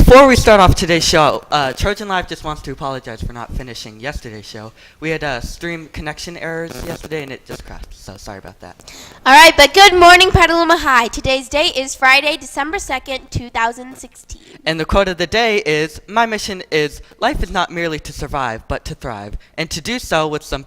Before we start off today's show, Trojan Live just wants to apologize for not finishing yesterday's show. We had stream connection errors yesterday and it just crashed, so sorry about that. All right, but good morning, Petaluma High. Today's date is Friday, December 2nd, 2016. And the quote of the day is, "My mission is, life is not merely to survive, but to thrive, and to do so with some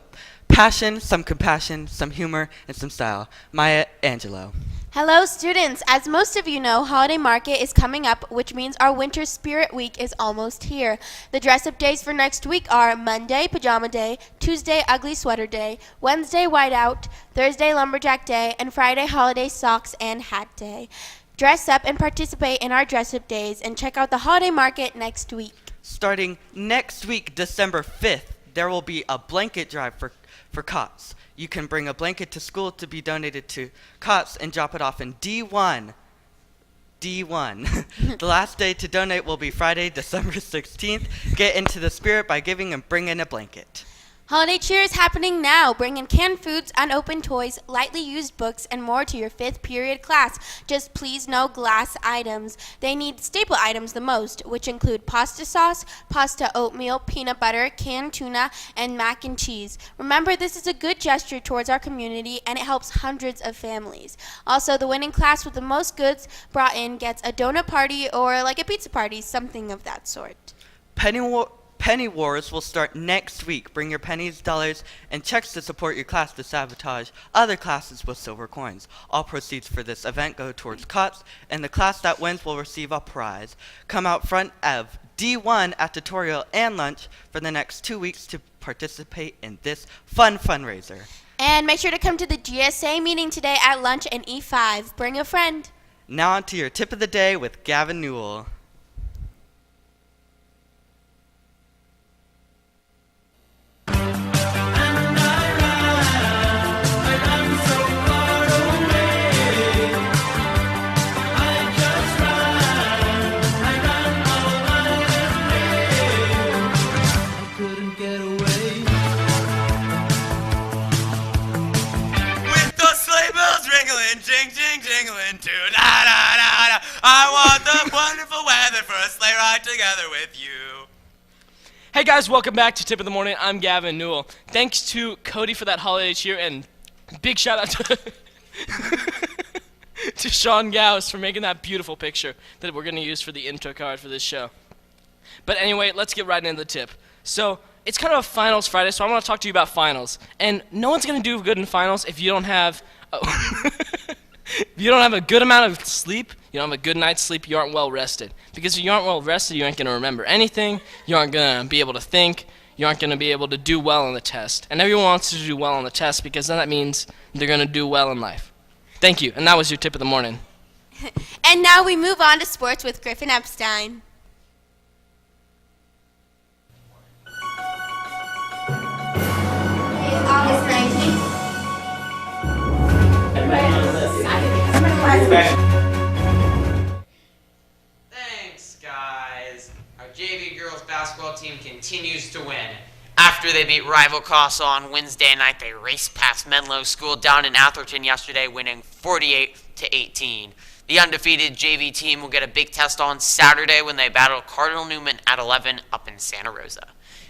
passion, some compassion, some humor, and some style." Maya Angelou. Hello, students. As most of you know, Holiday Market is coming up, which means our Winter Spirit Week is almost here. The dress-up days for next week are Monday, Pajama Day, Tuesday, Ugly Sweater Day, Wednesday, Whiteout, Thursday, Lumberjack Day, and Friday, Holiday Socks and Hat Day. Dress up and participate in our dress-up days, and check out the Holiday Market next week. Starting next week, December 5th, there will be a blanket drive for cots. You can bring a blanket to school to be donated to COTS and drop it off in D1. D1. The last day to donate will be Friday, December 16th. Get into the spirit by giving and bringing a blanket. Holiday cheer is happening now. Bring in canned foods, unopened toys, lightly used books, and more to your 5th period class. Just please no glass items. They need staple items the most, which include pasta sauce, pasta oatmeal, peanut butter, canned tuna, and mac and cheese. Remember, this is a good gesture towards our community, and it helps hundreds of families. Also, the winning class with the most goods brought in gets a donut party or like a pizza party, something of that sort. Penny Wars will start next week. Bring your pennies, dollars, and checks to support your class to sabotage other classes with silver coins. All proceeds for this event go towards COTS, and the class that wins will receive a prize. Come out front of D1 at tutorial and lunch for the next 2 weeks to participate in this fun fundraiser. And make sure to come to the GSA meeting today at lunch in E5. Bring a friend. Now on to your tip of the day with Gavin Newell. Jingling too, da da da da. I want the wonderful weather for a sleigh ride together with you. Hey guys, welcome back to Tip of the Morning. I'm Gavin Newell. Thanks to Cody for that holiday cheer, and big shout out to to Sean Gauss for making that beautiful picture that we're going to use for the intro card for this show. But anyway, let's get right into the tip. So it's kind of a finals Friday, so I want to talk to you about finals. And no one's going to do good in finals if you don't have if you don't have a good amount of sleep, you don't have a good night's sleep, you aren't well rested. Because if you aren't well rested, you aren't going to remember anything, you aren't going to be able to think, you aren't going to be able to do well on the test. And everyone wants to do well on the test because then that means they're going to do well in life. Thank you, and that was your tip of the morning. And now we move on to sports with Griffin Epstein. It's August 19th. Thanks, guys. Our JV girls basketball team continues to win. After they beat rival Casa on Wednesday night, they raced past Menlo School down in Atherton yesterday, winning 48-18. The undefeated JV team will get a big test on Saturday when they battle Cardinal Newman at 11 up in Santa Rosa.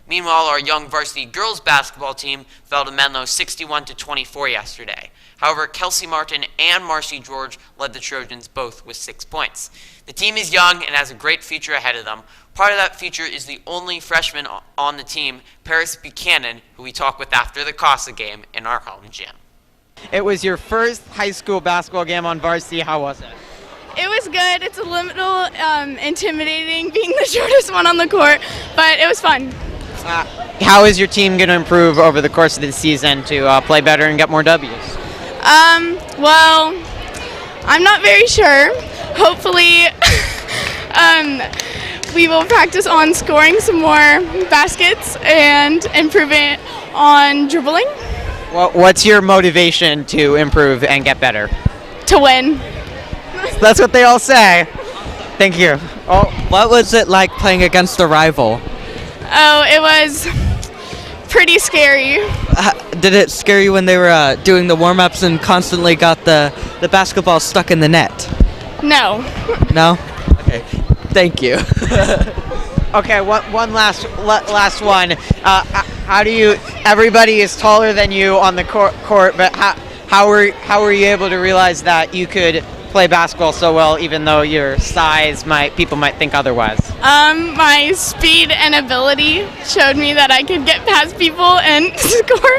Meanwhile, our young varsity girls basketball team fell to Menlo 61-24 yesterday. However, Kelsey Martin and Marcy George led the Trojans both with 6 points. The team is young and has a great future ahead of them. Part of that future is the only freshman on the team, Paris Buchanan, who we talk with after the Casa game in our home gym. It was your first high school basketball game on varsity. How was it? It was good. It's a little intimidating being the shortest one on the court, but it was fun. How is your team going to improve over the course of the season to play better and get more W's? Well, I'm not very sure. Hopefully, we will practice on scoring some more baskets and improving on dribbling. What's your motivation to improve and get better? To win. That's what they all say. Thank you. Oh, what was it like playing against a rival? Oh, it was pretty scary. Did it scare you when they were doing the warm-ups and constantly got the basketball stuck in the net? No. No? Okay. Thank you. Okay, one last one. How do you? Everybody is taller than you on the court, but how were you able to realize that you could play basketball so well, even though your size people might think otherwise? My speed and ability showed me that I could get past people and score.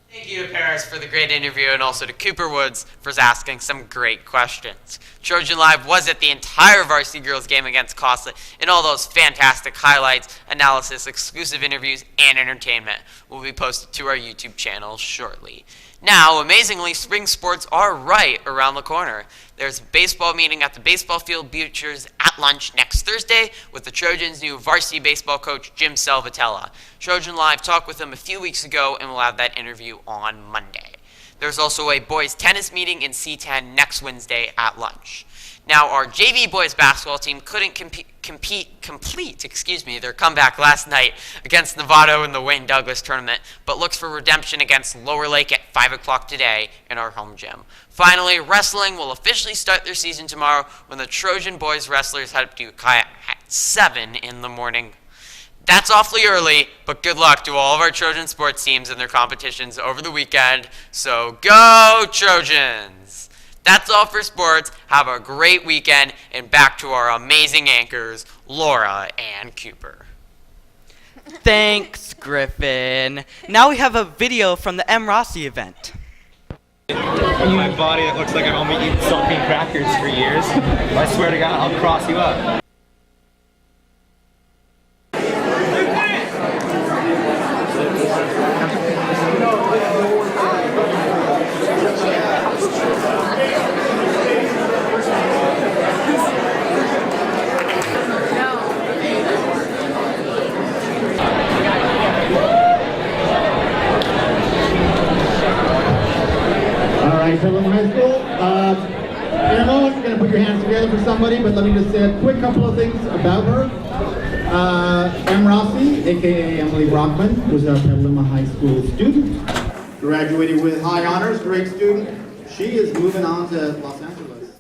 Thank you to Paris for the great interview, and also to Cooper Woods for asking some great questions. Trojan Live was at the entire varsity girls game against Costa, and all those fantastic highlights, analysis, exclusive interviews, and entertainment will be posted to our YouTube channel shortly. Now, amazingly, spring sports are right around the corner. There's a baseball meeting at the baseball field bleachers at lunch next Thursday with the Trojans' new varsity baseball coach, Jim Salvatella. Trojan Live talked with him a few weeks ago, and we'll have that interview on Monday. There's also a boys tennis meeting in C10 next Wednesday at lunch. Now, our JV boys basketball team couldn't complete their comeback last night against Novato in the Wayne Douglas tournament, but looks for redemption against Lower Lake at 5 o'clock today in our home gym. Finally, wrestling will officially start their season tomorrow when the Trojan boys wrestlers head up to Ukiah at 7 in the morning. That's awfully early, but good luck to all of our Trojan sports teams in their competitions over the weekend. So go Trojans! That's all for sports. Have a great weekend, and back to our amazing anchors, Laura and Cooper. Thanks, Griffin. Now we have a video from the M. Rossi event. My body that looks like I've only eaten saltine crackers for years. I swear to God, I'll cross you up. Petaluma High School. In a moment, you're going to put your hands together for somebody, but let me just say a quick couple of things about her. M. Rossi, aka Emily Brockman, was a Petaluma High School student. Graduated with high honors, great student. She is moving on to Los Angeles.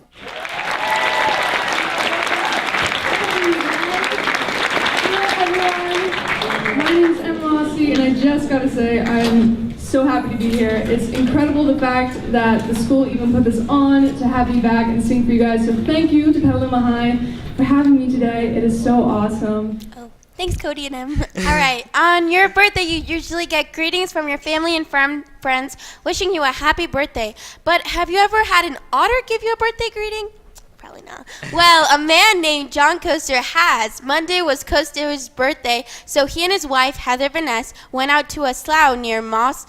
My name is M. Rossi, and I just got to say I'm so happy to be here. It's incredible the fact that the school even put this on to have me back and sing for you guys. So thank you to Petaluma High for having me today. It is so awesome. Oh, thanks, Cody and Em. All right, on your birthday, you usually get greetings from your family and friends wishing you a happy birthday. But have you ever had an otter give you a birthday greeting? Probably not. Well, a man named John Coaster has. Monday was Coaster's birthday, so he and his wife, Heather Vaness, went out to a slough near Moss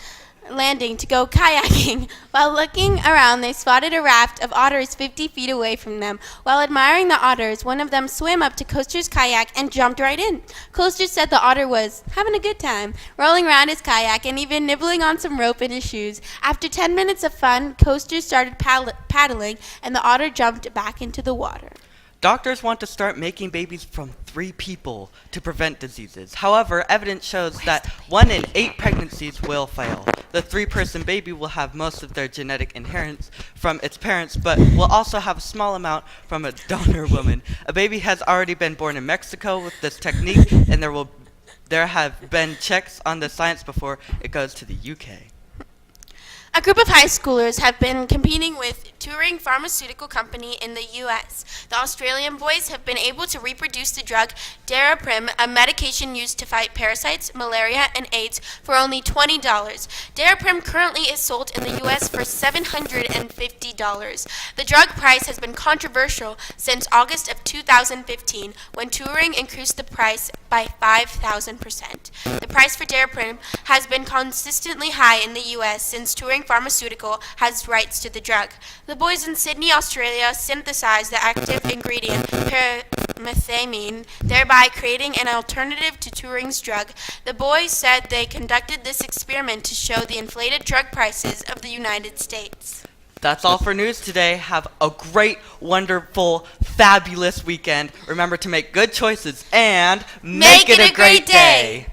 Landing to go kayaking. While looking around, they spotted a raft of otters 50 feet away from them. While admiring the otters, one of them swam up to Coaster's kayak and jumped right in. Coaster said the otter was having a good time, rolling around his kayak and even nibbling on some rope in his shoes. After 10 minutes of fun, Coaster started paddling, and the otter jumped back into the water. Doctors want to start making babies from 3 people to prevent diseases. However, evidence shows that 1 in 8 pregnancies will fail. The 3-person baby will have most of their genetic inheritance from its parents, but will also have a small amount from a donor woman. A baby has already been born in Mexico with this technique, and there have been checks on the science before it goes to the UK. A group of high schoolers have been competing with touring pharmaceutical company in the U.S. The Australian boys have been able to reproduce the drug Daraprim, a medication used to fight parasites, malaria, and AIDS, for only $20. Daraprim currently is sold in the U.S. for $750. The drug price has been controversial since August of 2015, when touring increased the price by 5,000%. The price for Daraprim has been consistently high in the U.S. since touring pharmaceutical has rights to the drug. The boys in Sydney, Australia synthesized the active ingredient pyrimethamine, thereby creating an alternative to Turing's drug. The boys said they conducted this experiment to show the inflated drug prices of the United States. That's all for news today. Have a great, wonderful, fabulous weekend. Remember to make good choices and Make it a great day.